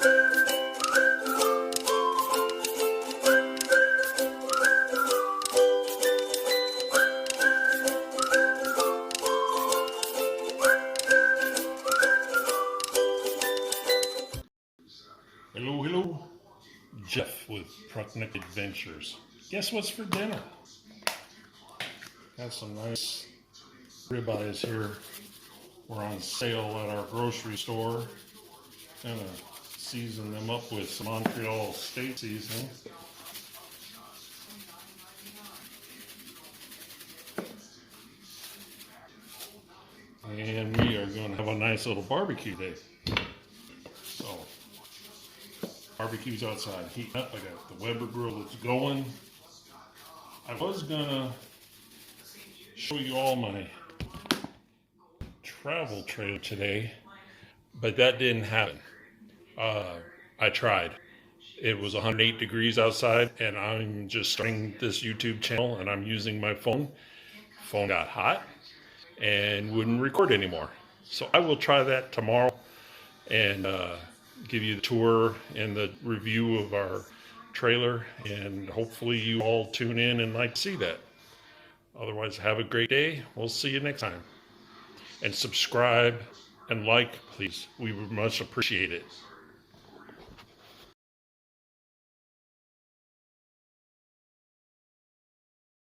Hello, hello. Jeff with Trucknick Adventures. Guess what's for dinner? Got some nice ribeyes here. We're on sale at our grocery store. Gonna season them up with some Montreal steak seasoning. And we are gonna have a nice little barbecue day. So, barbecue's outside heating up. I got the Weber grill that's going. I was gonna show you all my travel trailer today, but that didn't happen. I tried. It was 108 degrees outside, and I'm just starting this YouTube channel, and I'm using my phone. Phone got hot and wouldn't record anymore. So I will try that tomorrow and give you the tour and the review of our trailer, and hopefully you all tune in and like to see that. Otherwise, have a great day. We'll see you next time. And subscribe and like, please. We would much appreciate it.